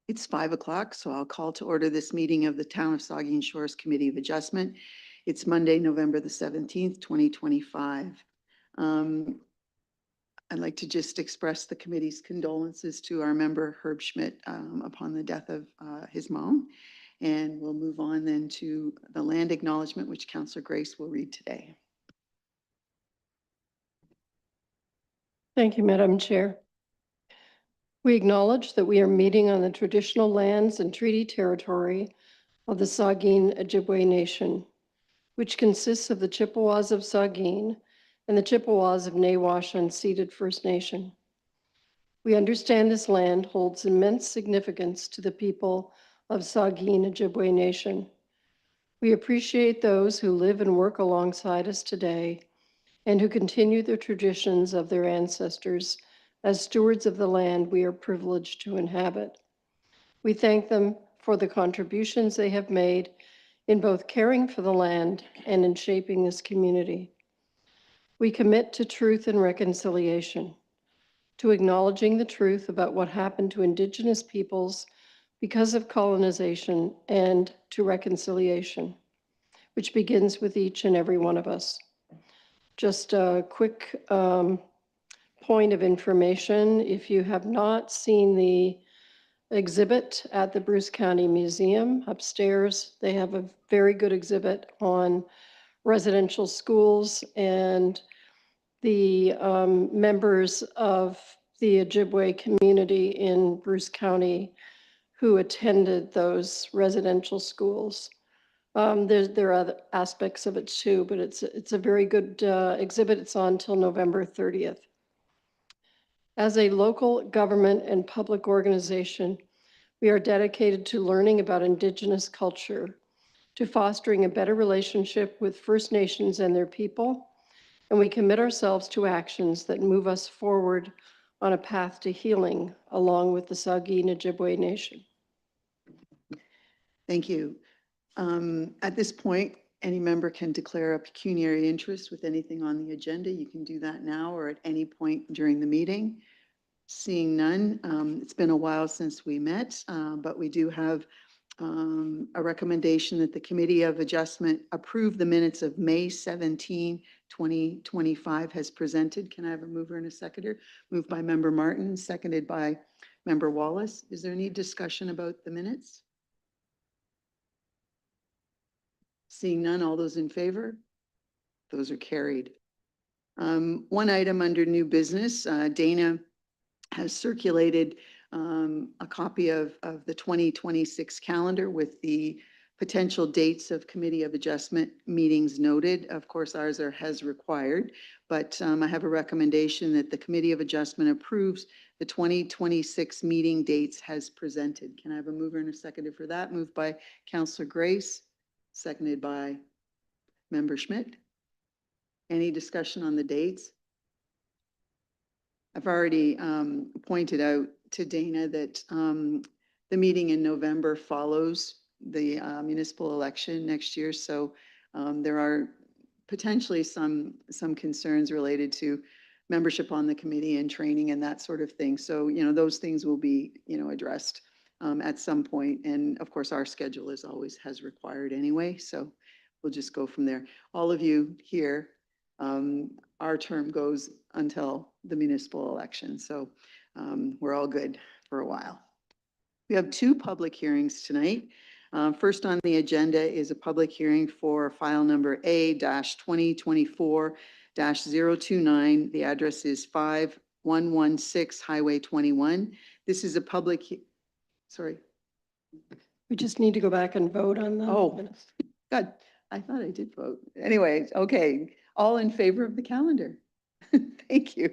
It's 5 o'clock, so I'll call to order this meeting of the Town of Saugeen Shores Committee of Adjustment. It's Monday, November the 17th, 2025. I'd like to just express the committee's condolences to our member Herb Schmidt upon the death of his mom. And we'll move on then to the land acknowledgement, which Councillor Grace will read today. Thank you, Madam Chair. We acknowledge that we are meeting on the traditional lands and treaty territory of the Saugeen Ojibwe Nation, which consists of the Chippewas of Saugeen and the Chippewas of Nawash Unceded First Nation. We understand this land holds immense significance to the people of Saugeen Ojibwe Nation. We appreciate those who live and work alongside us today and who continue the traditions of their ancestors as stewards of the land we are privileged to inhabit. We thank them for the contributions they have made in both caring for the land and in shaping this community. We commit to truth and reconciliation, to acknowledging the truth about what happened to Indigenous peoples because of colonization, and to reconciliation, which begins with each and every one of us. Just a quick point of information. If you have not seen the exhibit at the Bruce County Museum upstairs, they have a very good exhibit on residential schools and the members of the Ojibwe community in Bruce County who attended those residential schools. There are other aspects of it too, but it's a very good exhibit. It's on till November 30th. As a local government and public organization, we are dedicated to learning about Indigenous culture, to fostering a better relationship with First Nations and their people, and we commit ourselves to actions that move us forward on a path to healing along with the Saugeen Ojibwe Nation. Thank you. At this point, any member can declare a pecuniary interest with anything on the agenda. You can do that now or at any point during the meeting. Seeing none, it's been a while since we met, but we do have a recommendation that the Committee of Adjustment approve the minutes of May 17, 2025 has presented. Can I have a mover and a seconder? Moved by Member Martin, seconded by Member Wallace. Is there any discussion about the minutes? Seeing none, all those in favor? Those are carried. One item under new business, Dana has circulated a copy of the 2026 calendar with the potential dates of Committee of Adjustment meetings noted. Of course, ours are as required, but I have a recommendation that the Committee of Adjustment approves the 2026 meeting dates as presented. Can I have a mover and a seconder for that? Moved by Councillor Grace, seconded by Member Schmidt. Any discussion on the dates? I've already pointed out to Dana that the meeting in November follows the municipal election next year. So there are potentially some concerns related to membership on the committee and training and that sort of thing. So, those things will be, addressed at some point. And of course, our schedule is always has required anyway. So we'll just go from there. All of you here, our term goes until the municipal election. So we're all good for a while. We have two public hearings tonight. First on the agenda is a public hearing for file number A-2024-029. The address is 5116 Highway 21. This is a public, sorry. We just need to go back and vote on that. Oh, God, I thought I did vote. Anyway, okay. All in favor of the calendar? Thank you.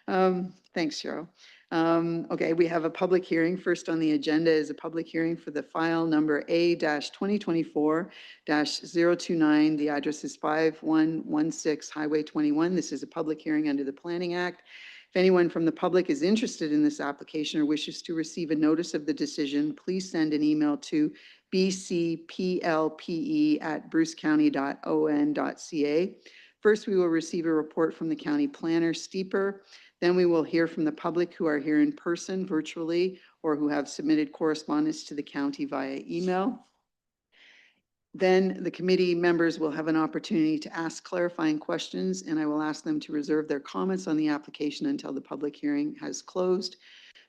Thanks, Cheryl. Okay, we have a public hearing. First on the agenda is a public hearing for the file number A-2024-029. The address is 5116 Highway 21. This is a public hearing under the Planning Act. If anyone from the public is interested in this application or wishes to receive a notice of the decision, please send an email to bcplpe@brucecounty.on.ca. First, we will receive a report from the county planner, Steeper. Then we will hear from the public who are here in person, virtually, or who have submitted correspondence to the county via email. Then the committee members will have an opportunity to ask clarifying questions, and I will ask them to reserve their comments on the application until the public hearing has closed.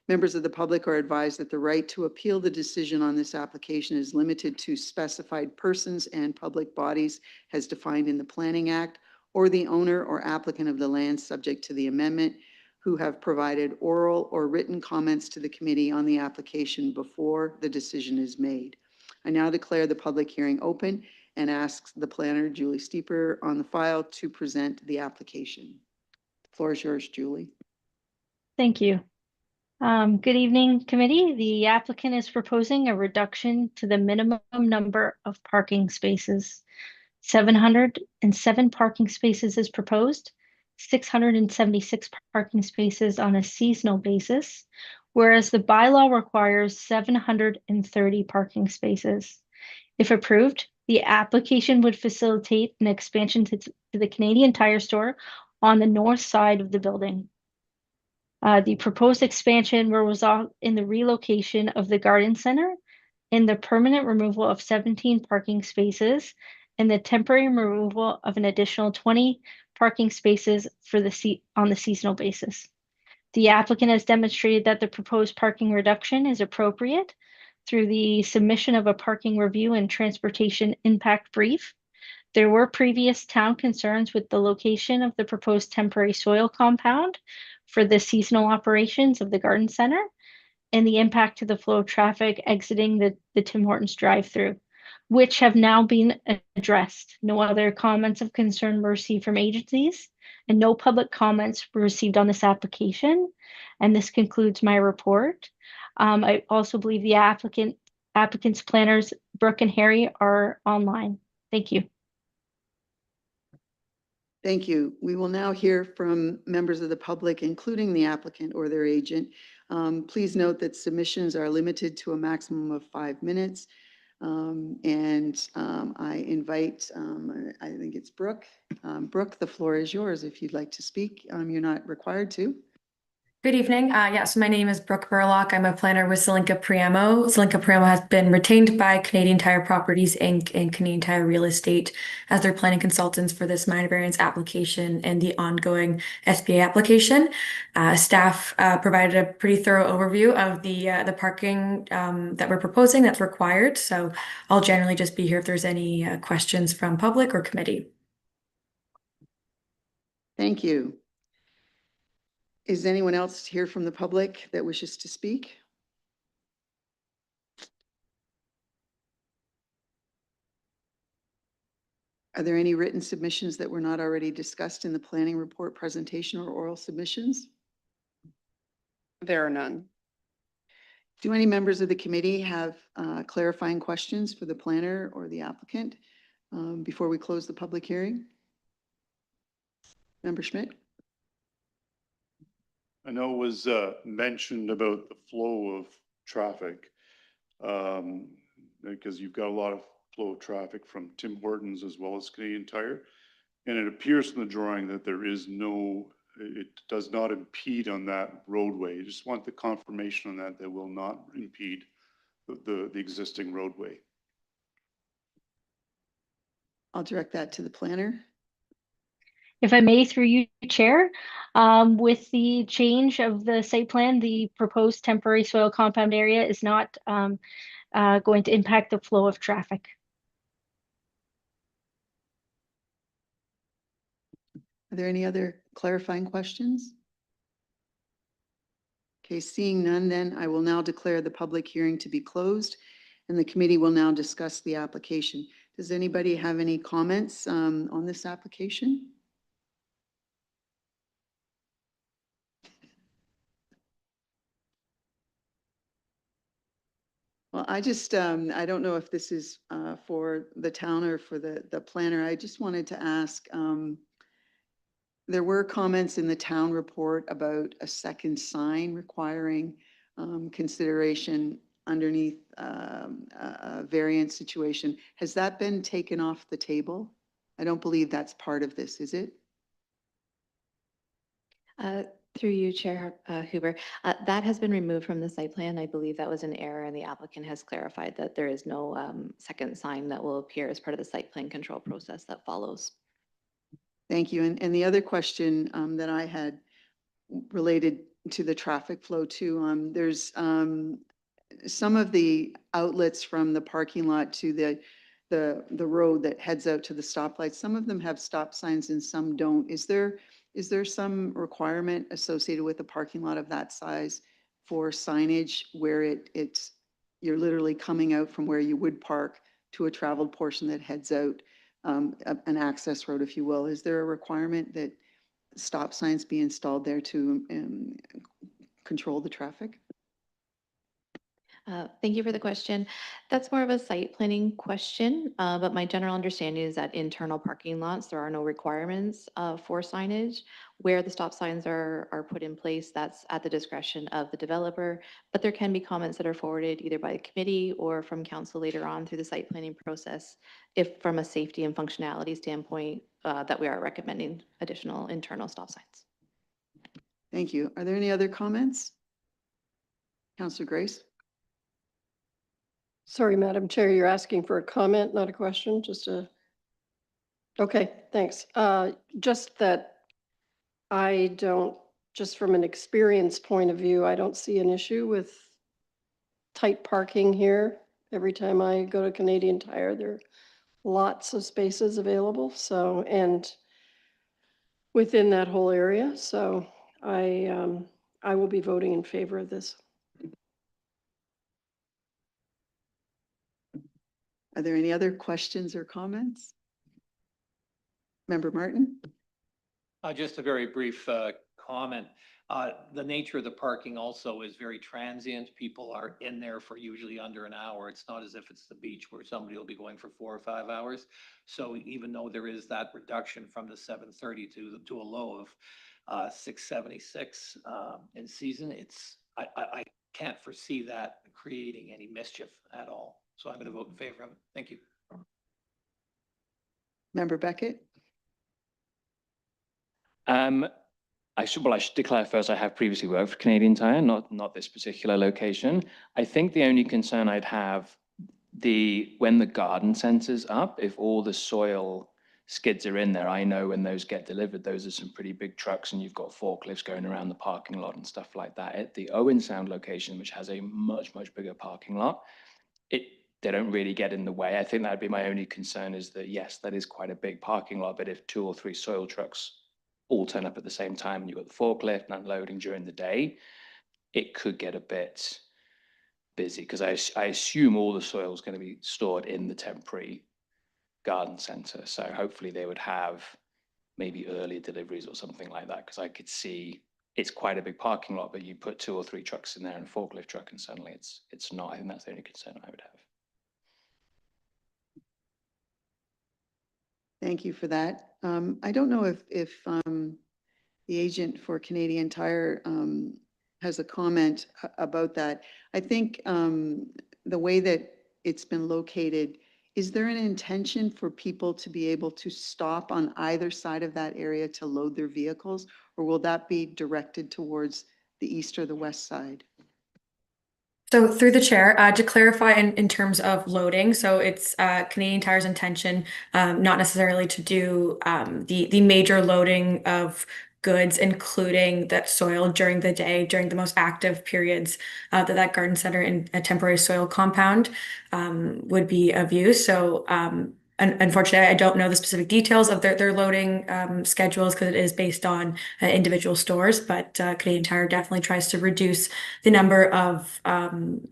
Members of the public are advised that the right to appeal the decision on this application is limited to specified persons and public bodies as defined in the Planning Act, or the owner or applicant of the land subject to the amendment, who have provided oral or written comments to the committee on the application before the decision is made. I now declare the public hearing open and ask the planner, Julie Steeper, on the file to present the application. The floor is yours, Julie. Thank you. Good evening, committee. The applicant is proposing a reduction to the minimum number of parking spaces. 707 parking spaces is proposed, 676 parking spaces on a seasonal basis, whereas the bylaw requires 730 parking spaces. If approved, the application would facilitate an expansion to the Canadian Tire store on the north side of the building. The proposed expansion will result in the relocation of the garden center and the permanent removal of 17 parking spaces and the temporary removal of an additional 20 parking spaces for on the seasonal basis. The applicant has demonstrated that the proposed parking reduction is appropriate through the submission of a parking review and transportation impact brief. There were previous town concerns with the location of the proposed temporary soil compound for the seasonal operations of the garden center and the impact to the flow of traffic exiting the Tim Hortons drive-through, which have now been addressed. No other comments of concern were received from agencies, and no public comments were received on this application. And this concludes my report. I also believe the applicant's planners, Brooke and Harry, are online. Thank you. Thank you. We will now hear from members of the public, including the applicant or their agent. Please note that submissions are limited to a maximum of 5 minutes. I invite, I think it's Brooke. Brooke, the floor is yours if you'd like to speak. You're not required to. Good evening. So my name is Brooke Burlock. I'm a planner with Zelenka Priamo. Zelenka Priamo has been retained by Canadian Tire Properties, Inc. and Canadian Tire Real Estate as their planning consultants for this minor variance application and the ongoing SPA application. Staff provided a pretty thorough overview of the parking that we're proposing that's required. So I'll generally just be here if there's any questions from public or committee. Thank you. Is anyone else here from the public that wishes to speak? Are there any written submissions that were not already discussed in the planning report presentation or oral submissions? There are none. Do any members of the committee have clarifying questions for the planner or the applicant before we close the public hearing? Member Schmidt? I know it was mentioned about the flow of traffic because you've got a lot of flow of traffic from Tim Hortons as well as Canadian Tire. And it appears from the drawing that there is it does not impede on that roadway. I just want the confirmation on that will not impede the existing roadway. I'll direct that to the planner. If I may, through you, Chair, with the change of the site plan, the proposed temporary soil compound area is not going to impact the flow of traffic. Are there any other clarifying questions? Okay, seeing none, then I will now declare the public hearing to be closed and the committee will now discuss the application. Does anybody have any comments on this application? Well, I just, I don't know if this is for the town or for the planner. I just wanted to ask, there were comments in the town report about a second sign requiring consideration underneath a variance situation. Has that been taken off the table? I don't believe that's part of this, is it? Through you, Chair Huber. That has been removed from the site plan. I believe that was an error, and the applicant has clarified that there is no second sign that will appear as part of the site plan control process that follows. Thank you. And the other question that I had related to the traffic flow too, there's some of the outlets from the parking lot to the road that heads out to the stoplight, some of them have stop signs and some don't. Is there some requirement associated with a parking lot of that size for signage where you're literally coming out from where you would park to a traveled portion that heads out, an access road, if you will? Is there a requirement that stop signs be installed there to control the traffic? Thank you for the question. That's more of a site planning question, but my general understanding is that internal parking lots, there are no requirements for signage. Where the stop signs are put in place, that's at the discretion of the developer, but there can be comments that are forwarded either by the committee or from council later on through the site planning process, if from a safety and functionality standpoint, that we are recommending additional internal stop signs. Thank you. Are there any other comments? Councillor Grace? Sorry, Madam Chair, you're asking for a comment, not a question, just a, okay, thanks. Just that I don't, just from an experience point of view, I don't see an issue with tight parking here. Every time I go to Canadian Tire, there are lots of spaces available, so, and within that whole area, so I will be voting in favor of this. Are there any other questions or comments? Member Martin? Just a very brief comment. The nature of the parking also is very transient. People are in there for usually under an hour. It's not as if it's the beach where somebody will be going for 4 or 5 hours. So even though there is that reduction from the 730 to a low of 676 in season, I can't foresee that creating any mischief at all. So I'm going to vote in favor of it. Thank you. Member Beckett? I should declare first, I have previously worked for Canadian Tire, not this particular location. I think the only concern I'd have when the garden center's up, if all the soil skids are in there, I know when those get delivered, those are some pretty big trucks and you've got forklifts going around the parking lot and stuff like that. At the Owen Sound location, which has a much bigger parking lot, they don't really get in the way. I think that'd be my only concern, is that yes, that is quite a big parking lot, but if 2 or 3 soil trucks all turn up at the same time and you've got the forklift and unloading during the day, it could get a bit busy, because I assume all the soil is going to be stored in the temporary garden center. So hopefully they would have maybe earlier deliveries or something like that, because I could see it's quite a big parking lot, but you put 2 or 3 trucks in there and a forklift truck and suddenly it's not. I think that's the only concern I would have. Thank you for that. I don't know if the agent for Canadian Tire has a comment about that. I think the way that it's been located, is there an intention for people to be able to stop on either side of that area to load their vehicles? Or will that be directed towards the east or the west side? So through the chair, to clarify in terms of loading, so it's Canadian Tire's intention, not necessarily to do the major loading of goods, including that soil during the day, during the most active periods that garden center and a temporary soil compound would be of use. So unfortunately, I don't know the specific details of their loading schedules, because it is based on individual stores, but Canadian Tire definitely tries to reduce the number of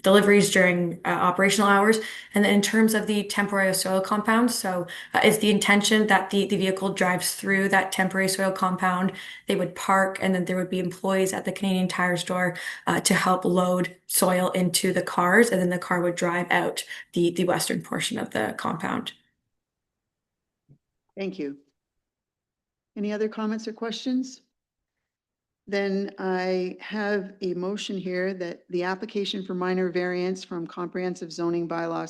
deliveries during operational hours. And then in terms of the temporary soil compound, so it's the intention that the vehicle drives through that temporary soil compound. They would park, and then there would be employees at the Canadian Tire store to help load soil into the cars, and then the car would drive out the western portion of the compound. Thank you. Any other comments or questions? Then I have a motion here that the application for minor variance from comprehensive zoning bylaw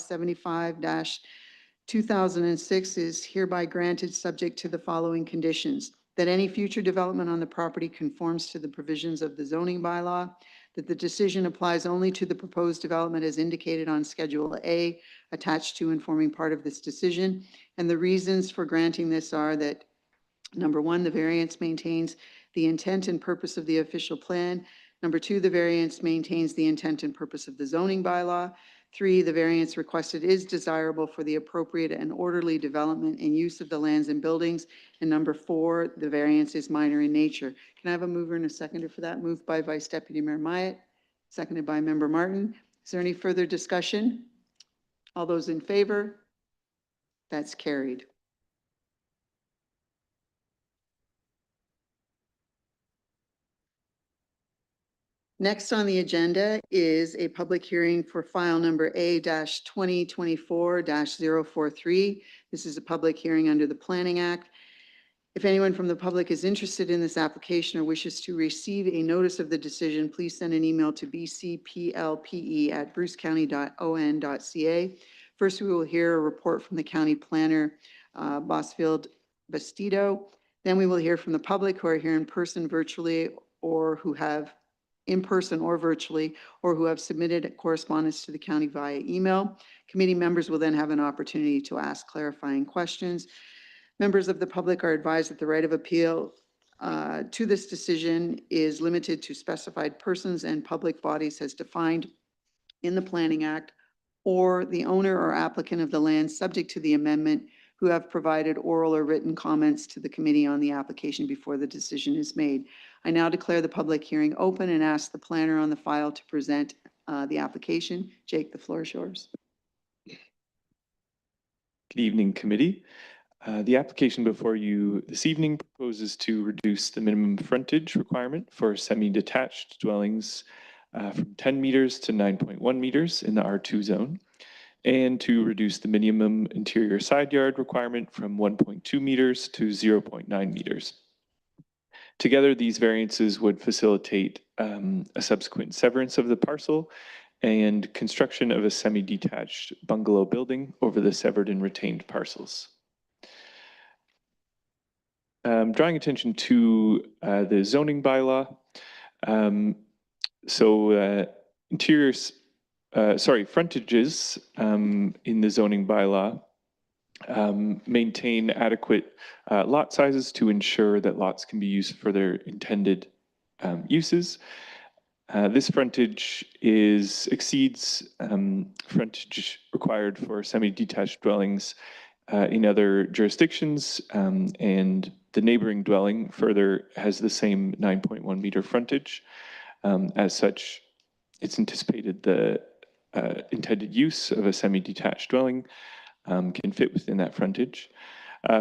75-2006 is hereby granted, subject to the following conditions. that any future development on the property conforms to the provisions of the zoning bylaw, that the decision applies only to the proposed development as indicated on Schedule A attached to and forming part of this decision. And the reasons for granting this are that, number one, the variance maintains the intent and purpose of the official plan. Number two, the variance maintains the intent and purpose of the zoning bylaw. Three, the variance requested is desirable for the appropriate and orderly development and use of the lands and buildings. And number four, the variance is minor in nature. Can I have a mover and a seconder for that? Moved by Vice Deputy Mayor Myatt, seconded by Member Martin. Is there any further discussion? All those in favor? That's carried. Next on the agenda is a public hearing for file number A-2024-043. This is a public hearing under the Planning Act. If anyone from the public is interested in this application or wishes to receive a notice of the decision, please send an email to bcplpe@brucecounty.on.ca. First, we will hear a report from the county planner, Bosfield Bastido. Then we will hear from the public who are here in person, virtually, or who have in person or virtually, or who have submitted correspondence to the county via email. Committee members will then have an opportunity to ask clarifying questions. Members of the public are advised that the right of appeal to this decision is limited to specified persons and public bodies as defined in the Planning Act, or the owner or applicant of the land subject to the amendment who have provided oral or written comments to the committee on the application before the decision is made. I now declare the public hearing open and ask the planner on the file to present the application. Jake, the floor is yours. Good evening, committee. The application before you this evening proposes to reduce the minimum frontage requirement for semi-detached dwellings from 10 meters to 9.1 meters in the R2 zone, and to reduce the minimum interior side yard requirement from 1.2 meters to 0.9 meters. Together, these variances would facilitate a subsequent severance of the parcel and construction of a semi-detached bungalow building over the severed and retained parcels. Drawing attention to the zoning bylaw. Frontages in the zoning bylaw maintain adequate lot sizes to ensure that lots can be used for their intended uses. This frontage exceeds frontage required for semi-detached dwellings in other jurisdictions, and the neighboring dwelling further has the same 9.1 meter frontage. As such, it's anticipated the intended use of a semi-detached dwelling can fit within that frontage.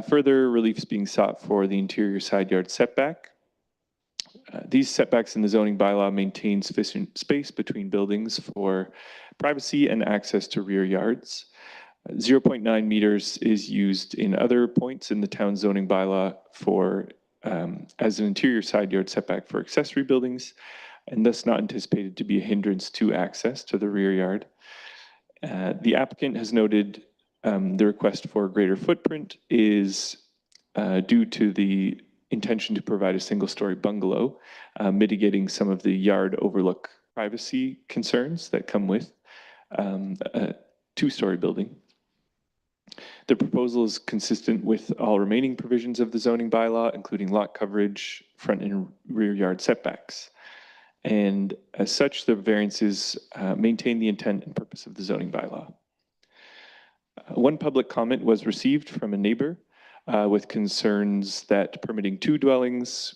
Further, reliefs being sought for the interior side yard setback. These setbacks in the zoning bylaw maintain sufficient space between buildings for privacy and access to rear yards. 0.9 meters is used in other points in the town zoning bylaw for as an interior side yard setback for accessory buildings, and thus not anticipated to be a hindrance to access to the rear yard. The applicant has noted the request for a greater footprint is due to the intention to provide a single-story bungalow, mitigating some of the yard overlook privacy concerns that come with a two-story building. The proposal is consistent with all remaining provisions of the zoning bylaw, including lot coverage, front and rear yard setbacks. And as such, the variances maintain the intent and purpose of the zoning bylaw. One public comment was received from a neighbor with concerns that permitting two dwellings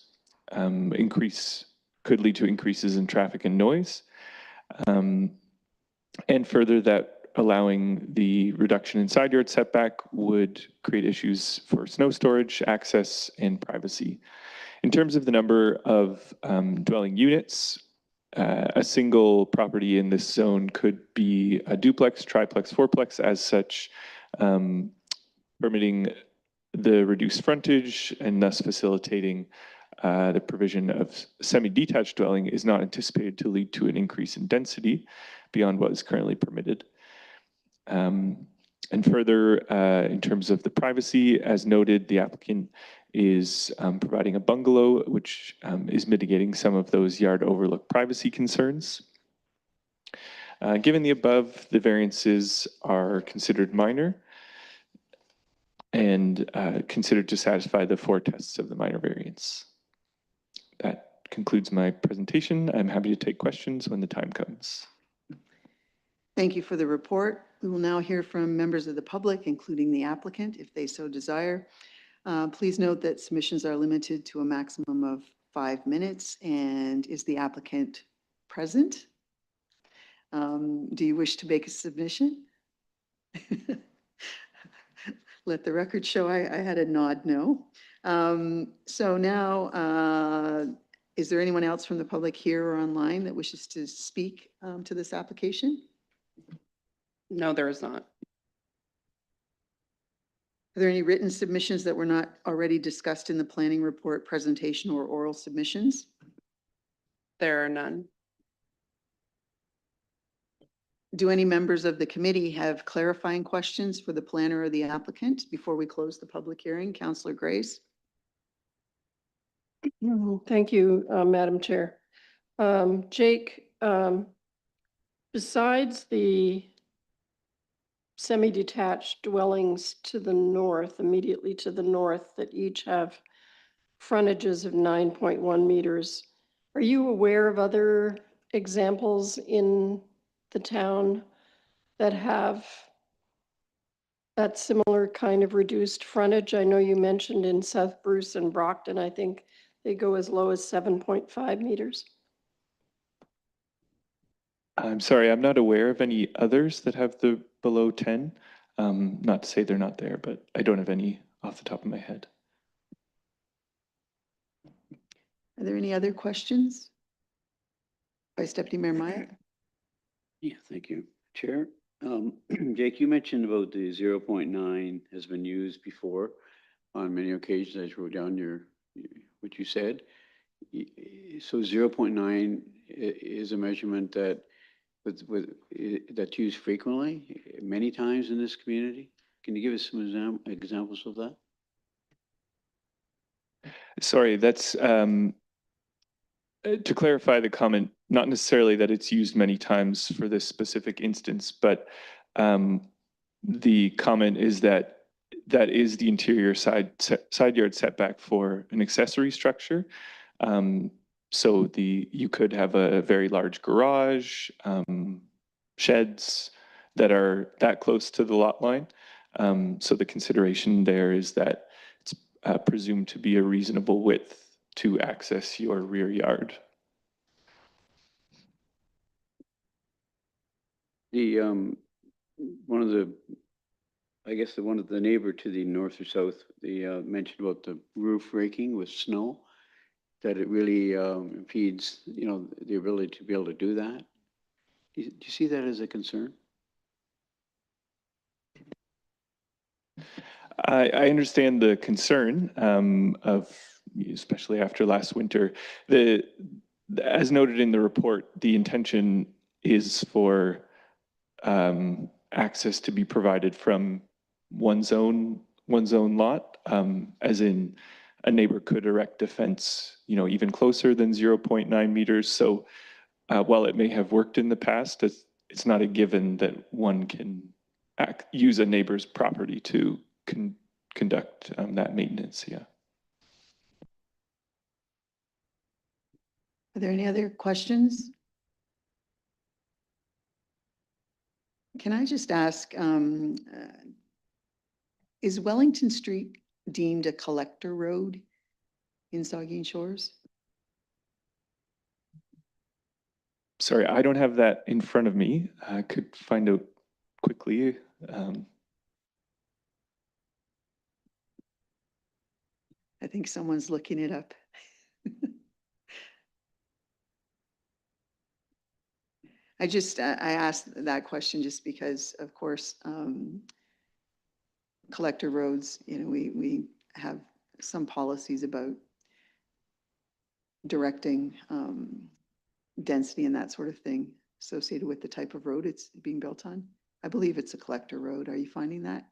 could lead to increases in traffic and noise, and further that allowing the reduction in side yard setback would create issues for snow storage, access, and privacy. In terms of the number of dwelling units, a single property in this zone could be a duplex, triplex, fourplex. As such, permitting the reduced frontage and thus facilitating the provision of semi-detached dwelling is not anticipated to lead to an increase in density beyond what is currently permitted. And further, in terms of the privacy, as noted, the applicant is providing a bungalow, which is mitigating some of those yard overlook privacy concerns. Given the above, the variances are considered minor and considered to satisfy the 4 tests of the minor variance. That concludes my presentation. I'm happy to take questions when the time comes. Thank you for the report. We will now hear from members of the public, including the applicant, if they so desire. Please note that submissions are limited to a maximum of 5 minutes. And is the applicant present? Do you wish to make a submission? Let the record show I had a nod no. So now, is there anyone else from the public here or online that wishes to speak to this application? No, there is not. Are there any written submissions that were not already discussed in the planning report presentation or oral submissions? There are none. Do any members of the committee have clarifying questions for the planner or the applicant before we close the public hearing? Councillor Grace? Thank you, Madam Chair. Jake, besides the semi-detached dwellings to the north, immediately to the north, that each have frontages of 9.1 meters, are you aware of other examples in the town that have that similar kind of reduced frontage? I know you mentioned in South Bruce and Brockton, I think they go as low as 7.5 meters. I'm sorry, I'm not aware of any others that have the below 10. Not to say they're not there, but I don't have any off the top of my head. Are there any other questions? Vice Deputy Mayor Myatt? Yeah, thank you, Chair. Jake, you mentioned about the 0.9 has been used before on many occasions. I just wrote down what you said. So 0.9 is a measurement that that's used frequently, many times in this community. Can you give us some examples of that? Sorry, that's to clarify the comment, not necessarily that it's used many times for this specific instance, but the comment is that that is the interior side yard setback for an accessory structure. So you could have a very large garage, sheds that are that close to the lot line. So the consideration there is that it's presumed to be a reasonable width to access your rear yard. The one of the neighbor to the north or south, they mentioned about the roof raking with snow, that it really impedes, the ability to be able to do that. Do you see that as a concern? I understand the concern of, especially after last winter. As noted in the report, the intention is for access to be provided from one's own lot, as in a neighbor could erect a fence, even closer than 0.9 meters. So while it may have worked in the past, it's not a given that one can use a neighbor's property to conduct that maintenance. Yeah. Are there any other questions? Can I just ask, is Wellington Street deemed a collector road in Saugeen Shores? Sorry, I don't have that in front of me. I could find out quickly. I think someone's looking it up. I asked that question just because, of course, collector roads, we have some policies about directing density and that sort of thing associated with the type of road it's being built on. I believe it's a collector road. Are you finding that?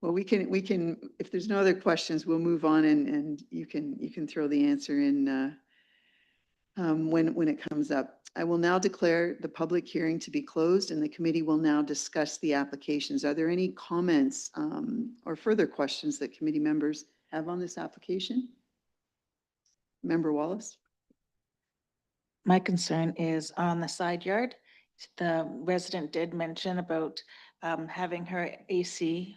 Well, if there's no other questions, we'll move on and you can throw the answer in when it comes up. I will now declare the public hearing to be closed and the committee will now discuss the applications. Are there any comments or further questions that committee members have on this application? Member Wallace? My concern is on the side yard. The resident did mention about having her AC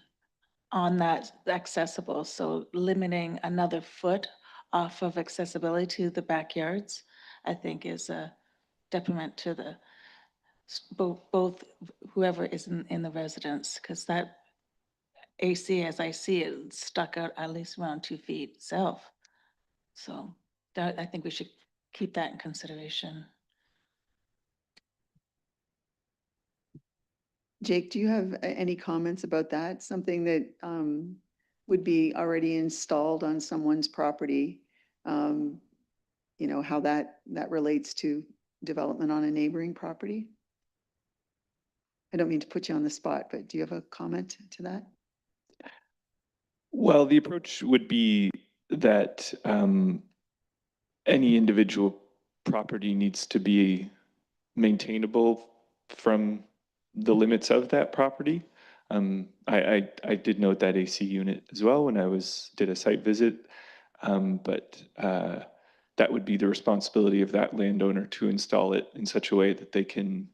on that accessible, so limiting another foot off of accessibility to the backyards, I think is a detriment to the both whoever is in the residence, because that AC, as I see it, stuck out at least around 2 feet itself. So that, I think we should keep that in consideration. Jake, do you have any comments about that? Something that would be already installed on someone's property? You know, how that relates to development on a neighboring property? I don't mean to put you on the spot, but do you have a comment to that? Well, the approach would be that any individual property needs to be maintainable from the limits of that property. I did note that AC unit as well when I did a site visit, but that would be the responsibility of that landowner to install it in such a way that they can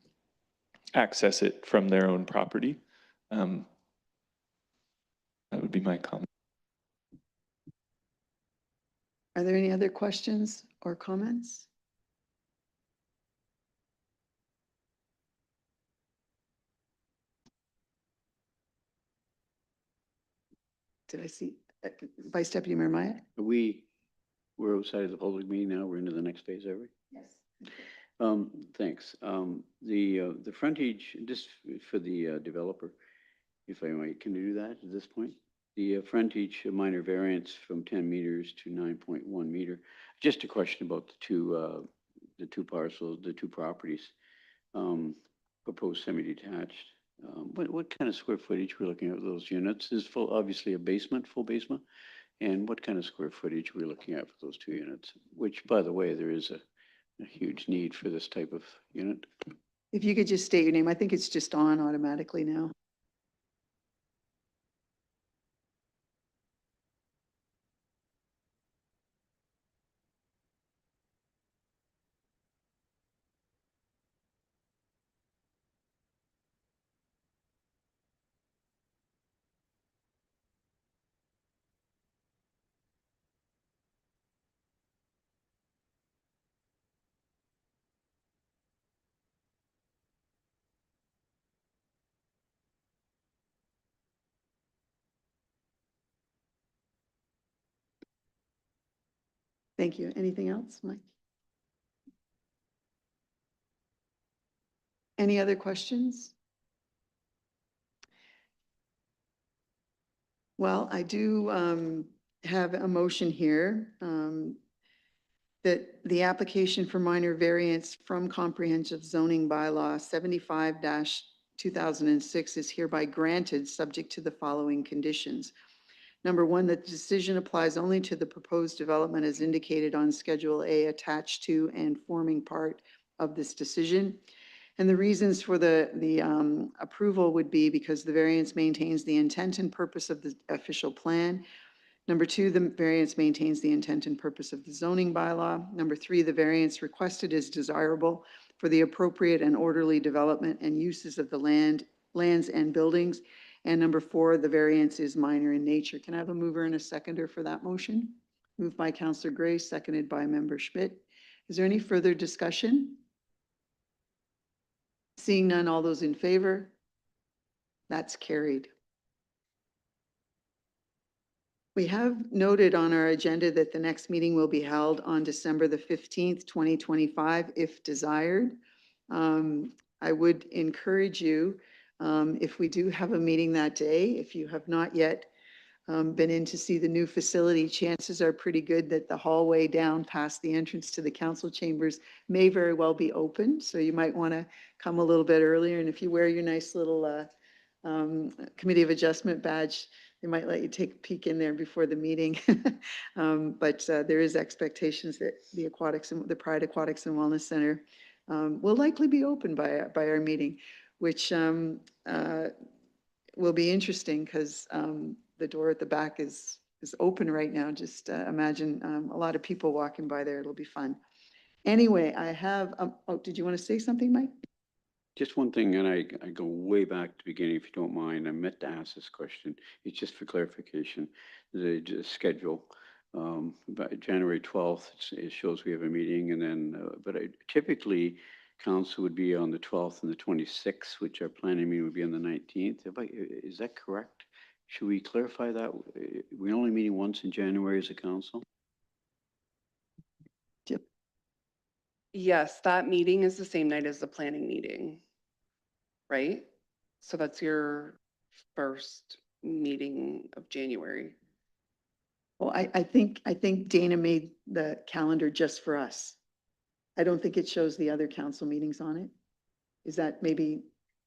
access it from their own property. That would be my comment. Are there any other questions or comments? Did I see Vice Deputy Mayor Myatt? We're outside of the public meeting now. We're into the next phase, are we? Yes. Thanks. The frontage, just for the developer, if I might, can you do that at this point? The frontage minor variance from 10 meters to 9.1 meter. Just a question about the two parcels, the two properties, proposed semi-detached. What kind of square footage we're looking at with those units? Is obviously a basement, full basement? And what kind of square footage we're looking at for those two units? Which, by the way, there is a huge need for this type of unit. If you could just state your name, I think it's just on automatically now. Thank you. Anything else, Mike? Any other questions? Well, I do have a motion here that the application for minor variance from comprehensive zoning bylaw 75-2006 is hereby granted, subject to the following conditions. Number one, that the decision applies only to the proposed development as indicated on Schedule A attached to and forming part of this decision. And the reasons for the approval would be because the variance maintains the intent and purpose of the official plan. Number two, the variance maintains the intent and purpose of the zoning bylaw. Number three, the variance requested is desirable for the appropriate and orderly development and uses of the lands and buildings. And number four, the variance is minor in nature. Can I have a mover and a seconder for that motion? Moved by Councillor Gray, seconded by Member Schmidt. Is there any further discussion? Seeing none, all those in favor? That's carried. We have noted on our agenda that the next meeting will be held on December the 15th, 2025, if desired. I would encourage you, if we do have a meeting that day, if you have not yet been in to see the new facility, chances are pretty good that the hallway down past the entrance to the council chambers may very well be open. So you might want to come a little bit earlier. And if you wear your nice little Committee of Adjustment badge, they might let you take a peek in there before the meeting. But there is expectations that the aquatics and the Pride Aquatics and Wellness Center will likely be open by our meeting, which will be interesting because the door at the back is open right now. Just imagine a lot of people walking by there. It'll be fun. Anyway, I have, oh, did you want to say something, Mike? Just one thing, and I go way back to the beginning, if you don't mind. I meant to ask this question. It's just for clarification. The schedule, by January 12th, it shows we have a meeting, and then, but typically, council would be on the 12th and the 26th, which our planning meeting would be on the 19th. Is that correct? Should we clarify that? We're only meeting once in January as a council? Yes, that meeting is the same night as the planning meeting, right? So that's your first meeting of January. Well, I think Dana made the calendar just for us. I don't think it shows the other council meetings on it. Is that maybe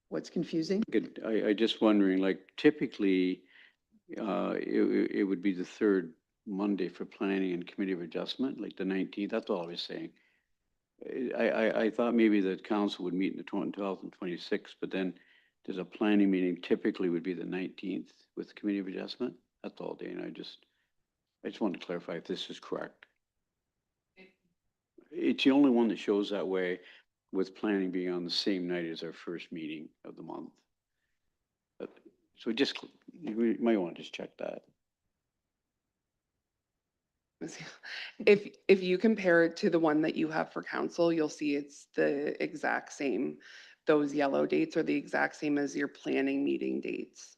what's confusing? Good. I just wondering, like typically, it would be the third Monday for planning and committee of adjustment, like the 19th. That's all I was saying. I thought maybe the council would meet in the 12th and 26th, but then there's a planning meeting typically would be the 19th with the committee of adjustment. That's all, Dana. I just wanted to clarify if this is correct. It's the only one that shows that way, with planning being on the same night as our first meeting of the month. But, so just, you might want to just check that. If you compare it to the one that you have for council, you'll see it's the exact same. Those yellow dates are the exact same as your planning meeting dates.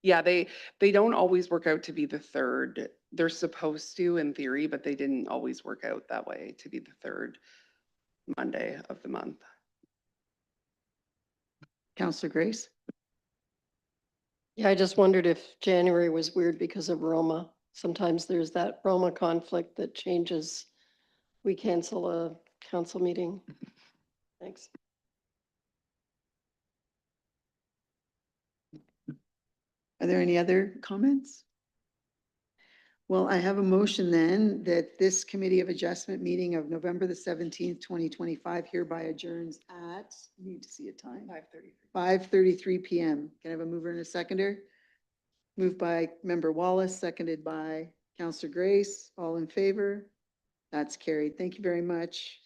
Yeah, they don't always work out to be the third. They're supposed to in theory, but they didn't always work out that way to be the third Monday of the month. Councillor Grace? Yeah, I just wondered if January was weird because of Roma. Sometimes there's that Roma conflict that changes. We cancel a council meeting. Thanks. Are there any other comments? Well, I have a motion then that this Committee of Adjustment meeting of November the 17th, 2025 hereby adjourns at, need to see a time. 5:33 PM. Can I have a mover and a seconder? Moved by Member Wallace, seconded by Councillor Grace. All in favor? That's carried. Thank you very much.